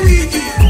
Wiki.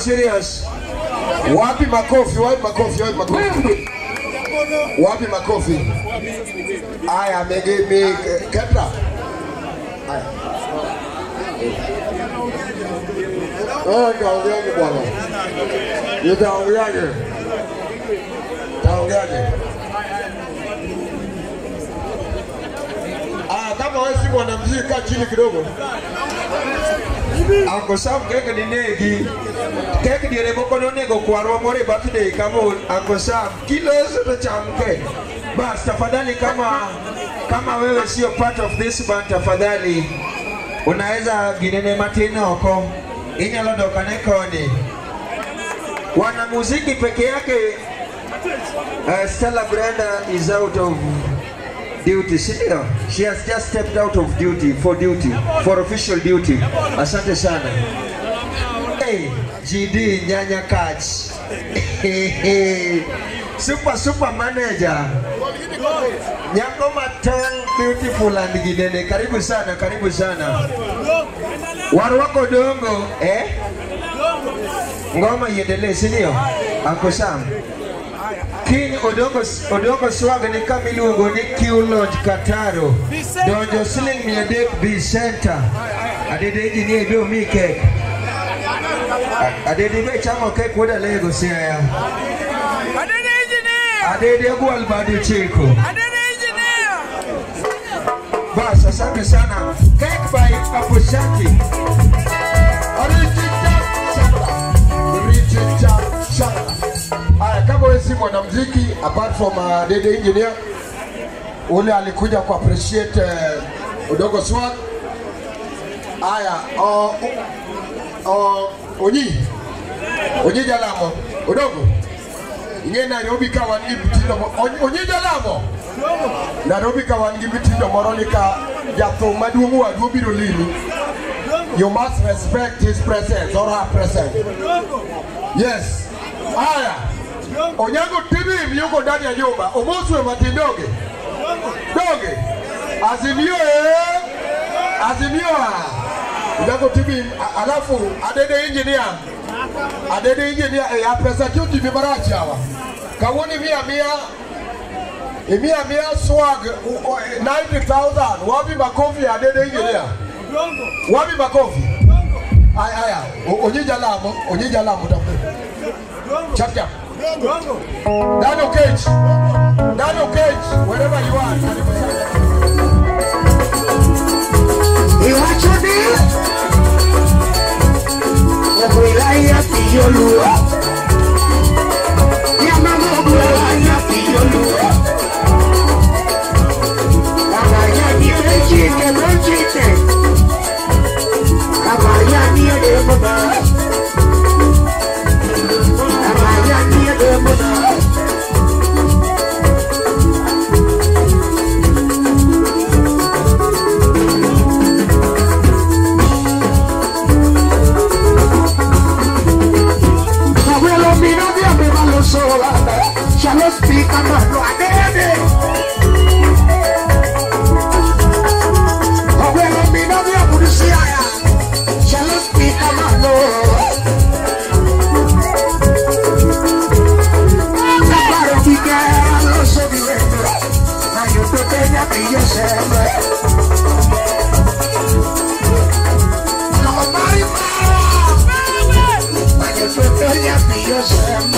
Serious. Wapi makofi, wapi makofi, wapi makofi. Wapi makofi. Aya, me Ketra. Aya. Taongeaje bwana. Taongeaje. Taongeaje. Kama wewe si mwanamuziki kaa chini kidogo. Uncle Sam keke ni negi. Keke di remoko no nego kwarwa more birthday kama Uncle Sam kilo zote chamke. Bas tafadhali kama wewe sio part of this band tafadhali unaweza ginene matino oko inyalo dokane koni. Wana muziki peke yake Stella Brenda is out of duty. She has just stepped out of duty, for official duty. Asante sana. Hey, GD Nyanya Catch. Super manager. Nyako matang beautiful and ginene. Karibu sana, karibu sana. Warwako Odongo, ngoma iendelee, si ndio? Uncle Sam. King Odongo swagg ni kamiluongo ni Q Lodge Kataro. Donjo siling miadek B Center. Adede engineer do mi cake. Adede be chamo cake woda lego siya. Adede engineer. Adede gwal badu chiko. Adede engineer. Bas asante sana. Cake by Apushaki. Richard Shabra. Kama wewe si mwanamuziki apart from Dede engineer ule alikuja ku appreciate Odongo swagg. Aya Onyi jalamo Odongo inge Nairobi ka wan gi bitindo Onyi jalamo Nairobi ka wan gi bitindo moro ni ka jatho maduong' wadu biro limi. You must respect his presence or her presence. Yes. Aya Onyango TV miyuko ndani ya nyumba. Omoswe matindoge. Doge. Azimio Onyango TV alafu Adede engineer ya pesa kiuti vibarachi hawa. Kawoni mia swagg 90,000. Wapi makofi ya Adede engineer? Wapi makofi? Aya. Onyi jalamo tafu. Chap. Dano Cage, wherever you are. You watch your deal? Obuilaya piyolua. Ya mama obuilaya piyolua. Abaya ni echite. Abaya ni edeboba. Shall speak a man no adede. Well, me no be able to see I shall speak a man no. The girl also be ready. Now you prepare to yourself. No marry, now you prepare to yourself.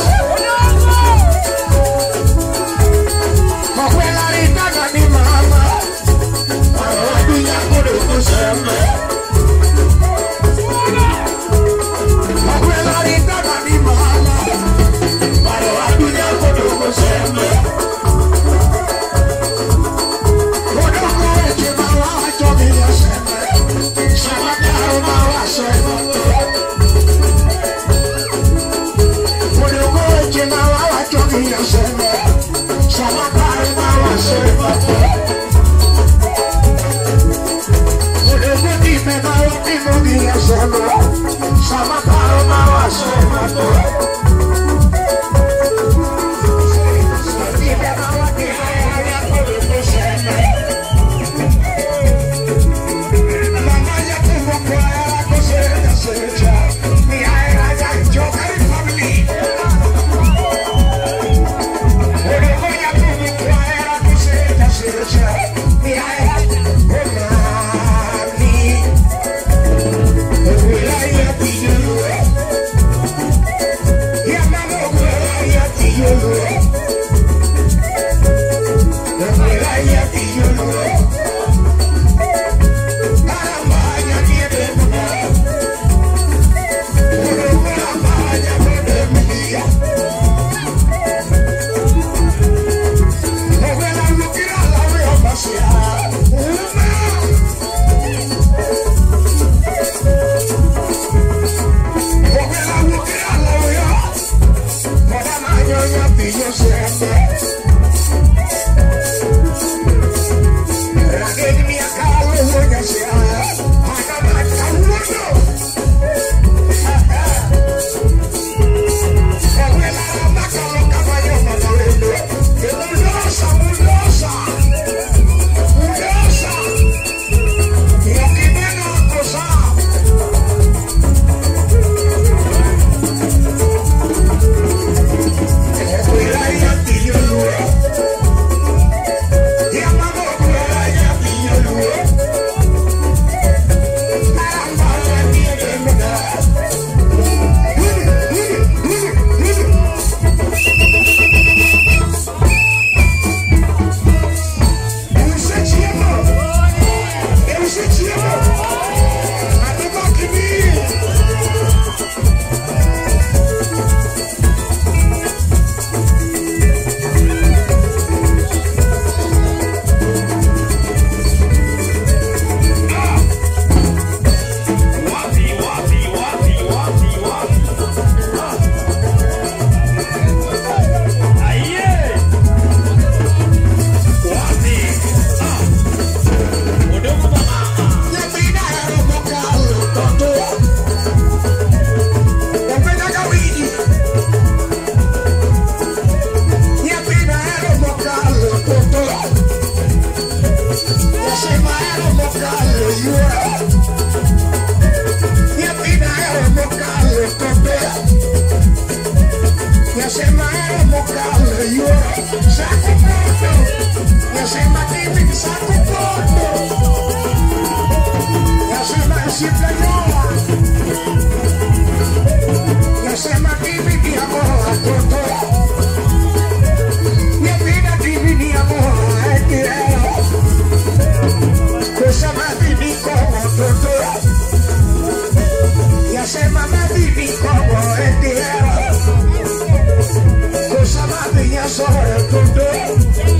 Sahara Tondo